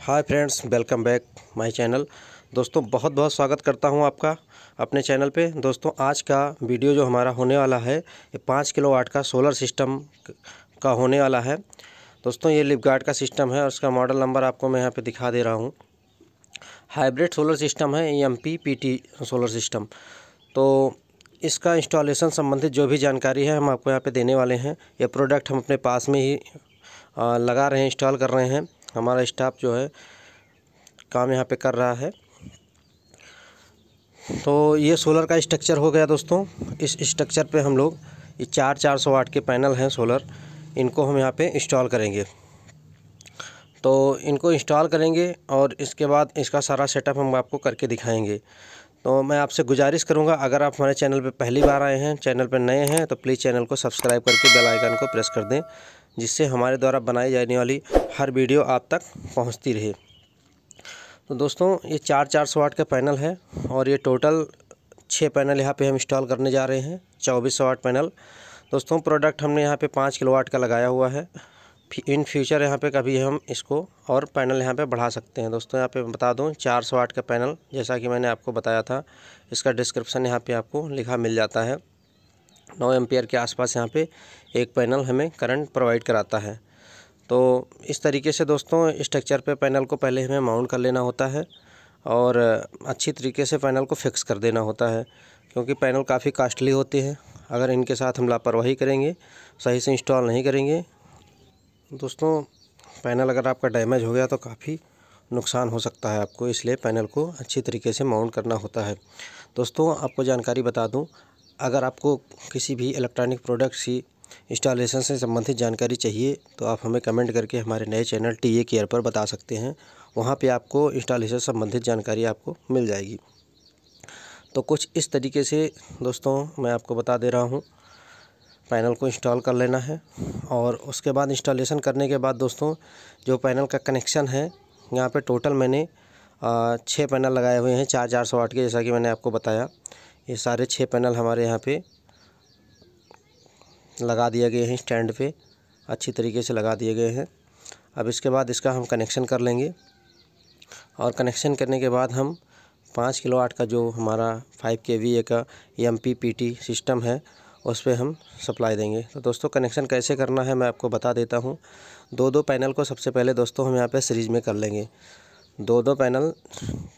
Hi friends, welcome back my channel. दोस्तों बहुत बहुत स्वागत करता हूं आपका अपने चैनल पे। दोस्तों आज का वीडियो जो हमारा होने वाला है ये 5 किलोवाट का सोलर सिस्टम का होने वाला है। दोस्तों ये लिपगार्ड का सिस्टम है और उसका मॉडल नंबर आपको मैं यहाँ पे दिखा दे रहा हूँ। हाइब्रिड सोलर सिस्टम है MPPT सोलर सिस्टम। तो इसका इंस्टॉलेशन संबंधित जो भी जानकारी है हम आपको यहाँ पे देने वाले हैं। ये प्रोडक्ट हम अपने पास में ही लगा रहे हैं, इंस्टॉल कर रहे हैं। हमारा स्टाफ जो है काम यहाँ पे कर रहा है। तो ये सोलर का स्ट्रक्चर हो गया दोस्तों। इस स्ट्रक्चर पे हम लोग ये 400 वाट के पैनल हैं सोलर, इनको हम यहाँ पे इंस्टॉल करेंगे। तो इनको इंस्टॉल करेंगे और इसके बाद इसका सारा सेटअप हम आपको करके दिखाएंगे। तो मैं आपसे गुजारिश करूँगा, अगर आप हमारे चैनल पे पहली बार आए हैं, चैनल पे नए हैं, तो प्लीज़ चैनल को सब्सक्राइब करके बेल आइकन को प्रेस कर दें, जिससे हमारे द्वारा बनाई जाने वाली हर वीडियो आप तक पहुंचती रहे। तो दोस्तों ये 400 वाट का पैनल है और ये टोटल 6 पैनल यहाँ पे हम इंस्टॉल करने जा रहे हैं, 2400 वाट पैनल। दोस्तों प्रोडक्ट हमने यहाँ पे 5 किलोवाट का लगाया हुआ है। इन फ्यूचर यहाँ पे कभी हम इसको और पैनल यहाँ पे बढ़ा सकते हैं। दोस्तों यहाँ पे बता दूँ 400 वाट का पैनल, जैसा कि मैंने आपको बताया था, इसका डिस्क्रिप्शन यहाँ पे आपको लिखा मिल जाता है। 9 एम्पियर के आसपास यहाँ पे एक पैनल हमें करंट प्रोवाइड कराता है। तो इस तरीके से दोस्तों स्ट्रक्चर पे पैनल को पहले हमें माउंट कर लेना होता है और अच्छी तरीके से पैनल को फिक्स कर देना होता है, क्योंकि पैनल काफ़ी कास्टली होते हैं। अगर इनके साथ हम लापरवाही करेंगे, सही से इंस्टॉल नहीं करेंगे दोस्तों, पैनल अगर आपका डैमेज हो गया तो काफ़ी नुकसान हो सकता है आपको। इसलिए पैनल को अच्छी तरीके से माउंट करना होता है। दोस्तों आपको जानकारी बता दूं, अगर आपको किसी भी इलेक्ट्रॉनिक प्रोडक्ट्स की इंस्टॉलेशन से संबंधित जानकारी चाहिए तो आप हमें कमेंट करके हमारे नए चैनल TA केयर पर बता सकते हैं। वहाँ पे आपको इंस्टॉलेशन से संबंधित जानकारी आपको मिल जाएगी। तो कुछ इस तरीके से दोस्तों मैं आपको बता दे रहा हूँ, पैनल को इंस्टॉल कर लेना है। और उसके बाद इंस्टॉलेशन करने के बाद दोस्तों जो पैनल का कनेक्शन है, यहाँ पे टोटल मैंने 6 पैनल लगाए हुए हैं 400 वाट के, जैसा कि मैंने आपको बताया। ये सारे 6 पैनल हमारे यहाँ पे लगा दिए गए हैं, स्टैंड पे अच्छी तरीके से लगा दिए गए हैं। अब इसके बाद इसका हम कनेक्शन कर लेंगे और कनेक्शन करने के बाद हम 5 किलोवाट का जो हमारा 5 kVA का MPPT सिस्टम है उस पर हम सप्लाई देंगे। तो दोस्तों कनेक्शन कैसे करना है मैं आपको बता देता हूँ। दो पैनल को सबसे पहले दोस्तों हम यहाँ पे सीरीज में कर लेंगे। दो पैनल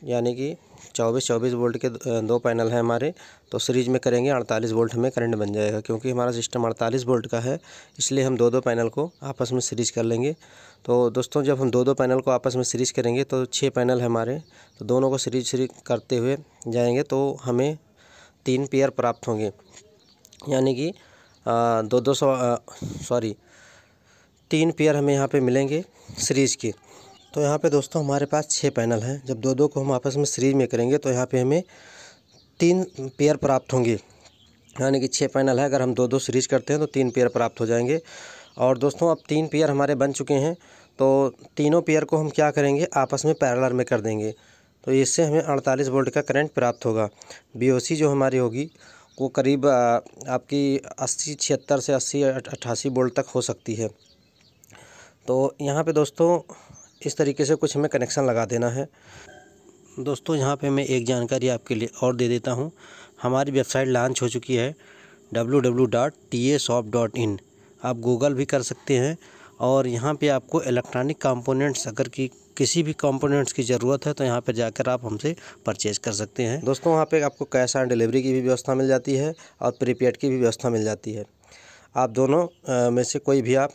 यानी कि 24 वोल्ट के 2 पैनल हैं हमारे, तो सीरीज में करेंगे 48 वोल्ट हमें करंट बन जाएगा। क्योंकि हमारा सिस्टम 48 वोल्ट का है, इसलिए हम दो पैनल को आपस में सीरीज कर लेंगे। तो दोस्तों जब हम दो पैनल को आपस में सीरीज करेंगे तो 6 पैनल हमारे, तो दोनों को सीरीज करते हुए जाएंगे तो हमें 3 पेयर प्राप्त होंगे, यानी कि 3 पेयर हमें यहाँ पे मिलेंगे सीरीज़ के। तो यहाँ पे दोस्तों हमारे पास 6 पैनल हैं। जब दो को हम आपस में सीरीज में करेंगे तो यहाँ पे हमें 3 पेयर प्राप्त होंगे, यानी कि 6 पैनल है, अगर हम दो सीरीज करते हैं तो 3 पेयर प्राप्त हो जाएंगे। और दोस्तों अब 3 पेयर हमारे बन चुके हैं, तो तीनों पेयर को हम क्या करेंगे, आपस में पैरेलल में कर देंगे। तो इससे हमें 48 वोल्ट का करंट प्राप्त होगा। BOC जो हमारी होगी वो करीब आपकी 76 से 88 वोल्ट तक हो सकती है। तो यहाँ पे दोस्तों इस तरीके से कुछ हमें कनेक्शन लगा देना है। दोस्तों यहाँ पे मैं एक जानकारी आपके लिए और दे देता हूँ। हमारी वेबसाइट लॉन्च हो चुकी है www.tashop.in। आप गूगल भी कर सकते हैं और यहाँ पे आपको इलेक्ट्रॉनिक कंपोनेंट्स, अगर किसी भी कंपोनेंट्स की ज़रूरत है तो यहाँ पे जाकर आप हमसे परचेज़ कर सकते हैं। दोस्तों वहाँ पे आपको कैश ऑन डिलीवरी की भी व्यवस्था मिल जाती है और प्रीपेड की भी व्यवस्था मिल जाती है। आप दोनों में से कोई भी आप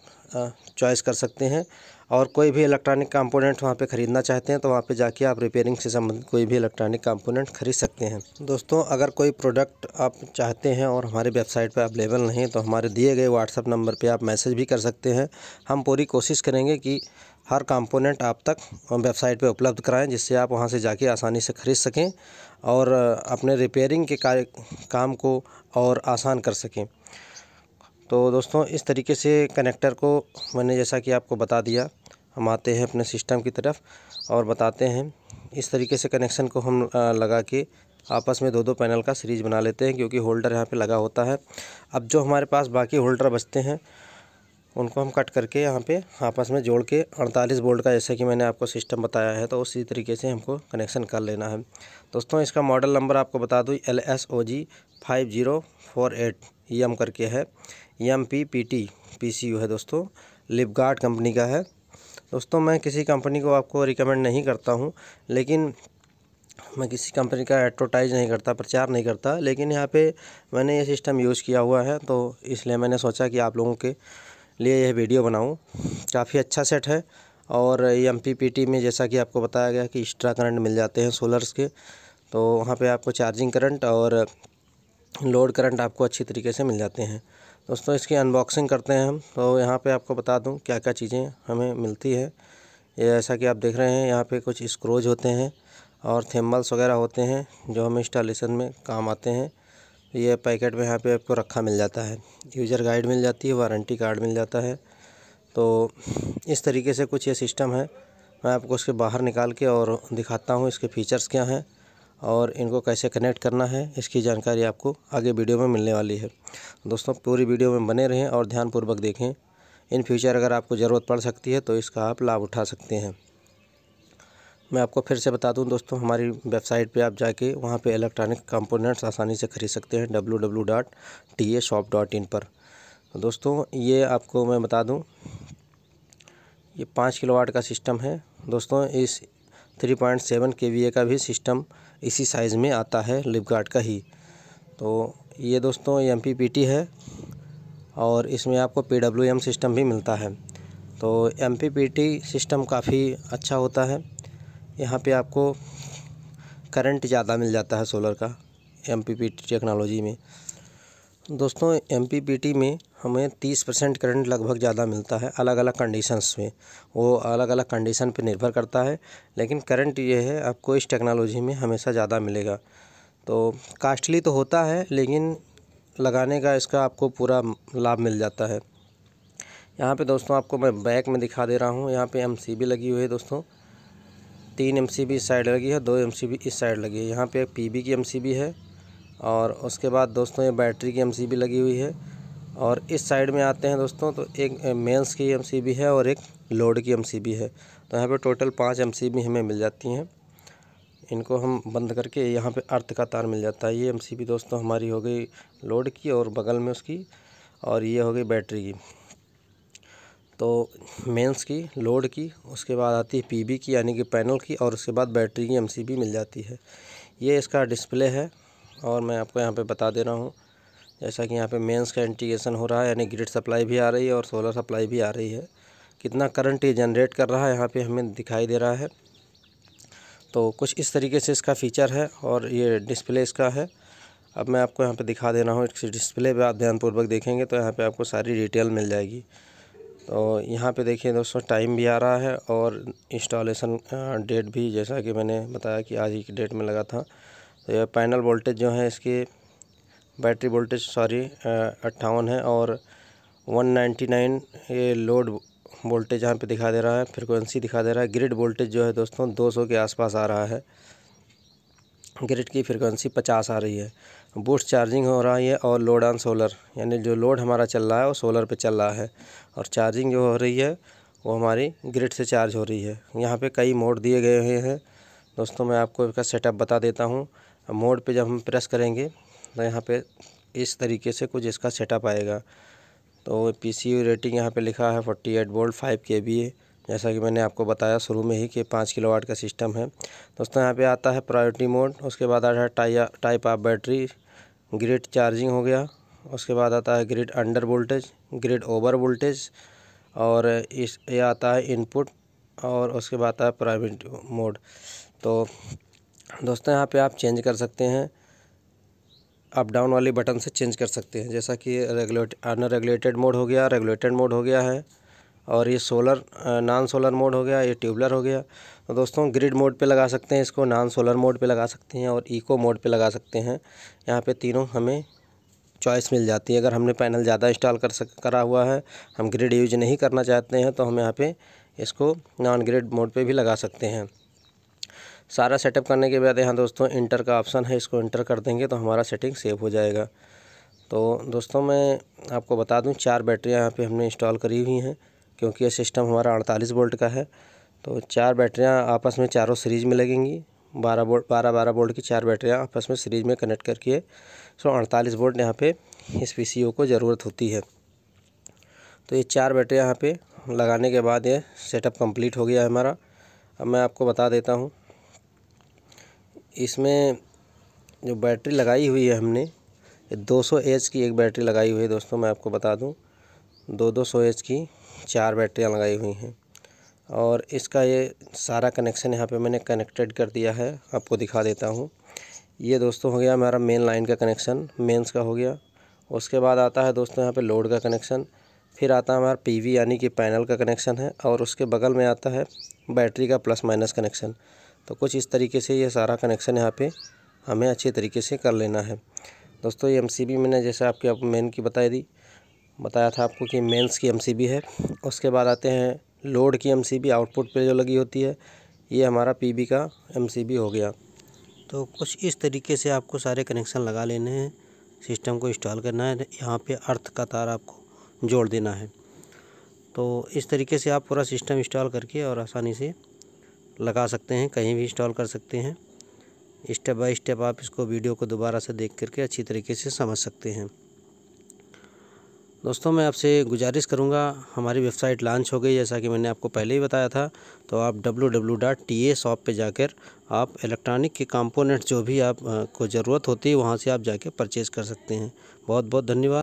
चॉइस कर सकते हैं। और कोई भी इलेक्ट्रॉनिक कंपोनेंट वहाँ पे ख़रीदना चाहते हैं तो वहाँ पे जाके आप रिपेयरिंग से संबंधित कोई भी इलेक्ट्रॉनिक कंपोनेंट खरीद सकते हैं। दोस्तों अगर कोई प्रोडक्ट आप चाहते हैं और हमारी वेबसाइट पे अवेलेबल नहीं है तो हमारे दिए गए व्हाट्सएप नंबर पे आप मैसेज भी कर सकते हैं। हम पूरी कोशिश करेंगे कि हर कंपोनेंट आप तक वेबसाइट पे उपलब्ध कराएं, जिससे आप वहाँ से जाके आसानी से ख़रीद सकें और अपने रिपेयरिंग के काम को और आसान कर सकें। तो दोस्तों इस तरीके से कनेक्टर को मैंने जैसा कि आपको बता दिया। हम आते हैं अपने सिस्टम की तरफ और बताते हैं। इस तरीके से कनेक्शन को हम लगा के आपस में दो पैनल का सीरीज बना लेते हैं, क्योंकि होल्डर यहाँ पे लगा होता है। अब जो हमारे पास बाकी होल्डर बचते हैं उनको हम कट करके यहाँ पे आपस में जोड़ के 48 वोल्ट का जैसे कि मैंने आपको सिस्टम बताया है, तो उसी तरीके से हमको कनेक्शन कर लेना है। दोस्तों इसका मॉडल नंबर आपको बता दूँ LSOG 5048 EM करके है, MPPT PCU है दोस्तों, लिपगार्ड कंपनी का है। दोस्तों मैं किसी कंपनी को आपको रिकमेंड नहीं करता हूँ, लेकिन मैं किसी कंपनी का एडवर्टाइज नहीं करता, प्रचार नहीं करता, लेकिन यहाँ पे मैंने ये सिस्टम यूज़ किया हुआ है, तो इसलिए मैंने सोचा कि आप लोगों के लिए यह वीडियो बनाऊं। काफ़ी अच्छा सेट है। और MPPT में जैसा कि आपको बताया गया कि एक्स्ट्रा करंट मिल जाते हैं सोलर्स के, तो वहाँ पे आपको चार्जिंग करंट और लोड करंट आपको अच्छी तरीके से मिल जाते हैं। दोस्तों इसकी अनबॉक्सिंग करते हैं हम। तो यहाँ पे आपको बता दूँ क्या क्या चीज़ें हमें मिलती है। ये जैसा कि आप देख रहे हैं, यहाँ पे कुछ स्क्रूज होते हैं और थर्मल्स वगैरह होते हैं जो हमें इंस्टॉलेशन में काम आते हैं। ये पैकेट में यहाँ पे आपको रखा मिल जाता है। यूज़र गाइड मिल जाती है, वारंटी कार्ड मिल जाता है। तो इस तरीके से कुछ ये सिस्टम है। मैं आपको उसके बाहर निकाल के और दिखाता हूँ इसके फीचर्स क्या हैं और इनको कैसे कनेक्ट करना है, इसकी जानकारी आपको आगे वीडियो में मिलने वाली है। दोस्तों पूरी वीडियो में बने रहें और ध्यानपूर्वक देखें। इन फ्यूचर अगर आपको ज़रूरत पड़ सकती है तो इसका आप लाभ उठा सकते हैं। मैं आपको फिर से बता दूं दोस्तों, हमारी वेबसाइट पे आप जाके वहाँ पे इलेक्ट्रॉनिक कंपोनेंट्स आसानी से खरीद सकते हैं www.tashop.in पर। तो दोस्तों ये आपको मैं बता दूं, ये 5 किलोवाट का सिस्टम है। दोस्तों इस 3.7 kVA का भी सिस्टम इसी साइज़ में आता है, लिपगार्ड का ही। तो ये दोस्तों MPPT है और इसमें आपको PWM सिस्टम भी मिलता है। तो MPPT सिस्टम काफ़ी अच्छा होता है। यहाँ पे आपको करंट ज़्यादा मिल जाता है सोलर का MPPT टेक्नोलॉजी में। दोस्तों MPPT में हमें 30% करंट लगभग ज़्यादा मिलता है अलग अलग कंडीशंस में। वो अलग अलग कंडीशन पे निर्भर करता है, लेकिन करंट ये है आपको इस टेक्नोलॉजी में हमेशा ज़्यादा मिलेगा। तो कास्टली तो होता है, लेकिन लगाने का इसका आपको पूरा लाभ मिल जाता है। यहाँ पे दोस्तों आपको मैं बैक में दिखा दे रहा हूँ। यहाँ पे MCB लगी हुई है दोस्तों, 3 MCB इस साइड लगी है, 2 MCB इस साइड लगी है। यहाँ पे एक PB की MCB है और उसके बाद दोस्तों ये बैटरी की MCB लगी हुई है। और इस साइड में आते हैं दोस्तों तो एक मेंस की MCB है और एक लोड की MCB है। तो यहाँ पे टोटल 5 MCB हमें मिल जाती हैं। इनको हम बंद करके यहाँ पे अर्थ का तार मिल जाता है। ये MCB दोस्तों हमारी हो गई लोड की और बगल में उसकी, और ये हो गई बैटरी की। तो मेंस की, लोड की, उसके बाद आती है PB की यानी कि पैनल की, और उसके बाद बैटरी की MCB मिल जाती है। ये इसका डिस्प्ले है और मैं आपको यहाँ पे बता दे रहा हूँ, जैसा कि यहाँ पे मेंस का इंटीग्रेशन हो रहा है, यानी ग्रिड सप्लाई भी आ रही है और सोलर सप्लाई भी आ रही है। कितना करंट ये जनरेट कर रहा है यहाँ पे हमें दिखाई दे रहा है। तो कुछ इस तरीके से इसका फ़ीचर है और ये डिस्प्ले इसका है। अब मैं आपको यहाँ पे दिखा दे रहा हूँ। इस डिस्प्ले पे आप ध्यानपूर्वक देखेंगे तो यहाँ पे आपको सारी डिटेल मिल जाएगी। तो यहाँ पे देखिए दोस्तों टाइम भी आ रहा है और इंस्टॉलेशन डेट भी, जैसा कि मैंने बताया कि आज ही की डेट में लगा था। तो ये पैनल वोल्टेज जो है इसकी, बैटरी वोल्टेज 58 है और 199 ये लोड वोल्टेज यहाँ पे दिखा दे रहा है, फ्रिक्वेंसी दिखा दे रहा है। ग्रिड वोल्टेज जो है दोस्तों 200 के आसपास आ रहा है। ग्रिड की फ्रिक्वेंसी 50 आ रही है। बूस्ट चार्जिंग हो रहा है और लोड ऑन सोलर, यानी जो लोड हमारा चल रहा है वो सोलर पे चल रहा है, और चार्जिंग जो हो रही है वो हमारी ग्रिड से चार्ज हो रही है। यहाँ पे कई मोड दिए गए हुए हैं दोस्तों, मैं आपको इसका सेटअप बता देता हूँ। मोड पे जब हम प्रेस करेंगे तो यहाँ पे इस तरीके से कुछ इसका सेटअप आएगा। तो PCU रेटिंग यहाँ पे लिखा है 48 वोल्ट 5 kVA, जैसा कि मैंने आपको बताया शुरू में ही कि 5 किलोवाट का सिस्टम है दोस्तों। यहाँ पे आता है प्रायोरिटी मोड, उसके बाद आता है type of battery, grid charging हो गया, उसके बाद आता है grid under voltage, grid over voltage, और ये आता है इनपुट, और उसके बाद आता है प्राइवेट मोड। तो दोस्तों यहाँ पे आप चेंज कर सकते हैं, अप डाउन वाली बटन से चेंज कर सकते हैं। जैसा कि अनरेगुलेटेड मोड हो गया, रेगुलेटेड मोड हो गया है, और ये सोलर नॉन सोलर मोड हो गया, ये ट्यूबलर हो गया। तो दोस्तों ग्रिड मोड पे लगा सकते हैं इसको, नॉन सोलर मोड पे लगा सकते हैं और इको मोड पे लगा सकते हैं। यहाँ पे तीनों हमें चॉइस मिल जाती है। अगर हमने पैनल ज़्यादा इंस्टॉल करा हुआ है, हम ग्रिड यूज नहीं करना चाहते हैं, तो हम यहाँ पे इसको नॉन ग्रिड मोड पे भी लगा सकते हैं। सारा सेटअप करने के बाद यहाँ दोस्तों इंटर का ऑप्शन है, इसको इंटर कर देंगे तो हमारा सेटिंग सेव हो जाएगा। तो दोस्तों मैं आपको बता दूं 4 बैटरियां यहाँ पे हमने इंस्टॉल करी हुई हैं, क्योंकि ये सिस्टम हमारा 48 वोल्ट का है। तो 4 बैटरियां आपस में चारों सीरीज में लगेंगी। 12 वोल्ट की 4 बैटरियां आपस में सीरीज में कनेक्ट करके 48 वोल्ट यहाँ पे इस पीसीओ को ज़रूरत होती है। तो ये 4 बैटरियां यहाँ पे लगाने के बाद ये सेटअप कंप्लीट हो गया है हमारा। अब मैं आपको बता देता हूँ, इसमें जो बैटरी लगाई हुई है हमने, ये 200 एच की एक बैटरी लगाई हुई है दोस्तों। मैं आपको बता दूं 200 एच की 4 बैटरियां लगाई हुई हैं, और इसका ये सारा कनेक्शन यहाँ पे मैंने कनेक्टेड कर दिया है। आपको दिखा देता हूँ। ये दोस्तों हो गया हमारा मेन लाइन का कनेक्शन, मेंस का हो गया। उसके बाद आता है दोस्तों यहाँ पे लोड का कनेक्शन, फिर आता है हमारा पीवी यानी कि पैनल का कनेक्शन है, और उसके बगल में आता है बैटरी का प्लस माइनस कनेक्शन। तो कुछ इस तरीके से ये सारा कनेक्शन यहाँ पे हमें अच्छे तरीके से कर लेना है दोस्तों। ये एमसीबी मैंने जैसे आपके मेन की बताया था आपको कि मेंस की एमसीबी है। उसके बाद आते हैं लोड की एमसीबी, आउटपुट पे जो लगी होती है, ये हमारा पीबी का एमसीबी हो गया। तो कुछ इस तरीके से आपको सारे कनेक्शन लगा लेने हैं, सिस्टम को इंस्टॉल करना है। यहाँ पे अर्थ का तार आपको जोड़ देना है। तो इस तरीके से आप पूरा सिस्टम इंस्टॉल करके और आसानी से लगा सकते हैं, कहीं भी इंस्टॉल कर सकते हैं। स्टेप बाय स्टेप आप इसको वीडियो को दोबारा से देख करके अच्छी तरीके से समझ सकते हैं। दोस्तों मैं आपसे गुजारिश करूंगा, हमारी वेबसाइट लॉन्च हो गई जैसा कि मैंने आपको पहले ही बताया था। तो आप www.ta shop पे जाकर आप इलेक्ट्रॉनिक के कंपोनेंट्स जो भी आप को ज़रूरत होती है वहां से आप जाके परचेज़ कर सकते हैं। बहुत बहुत धन्यवाद।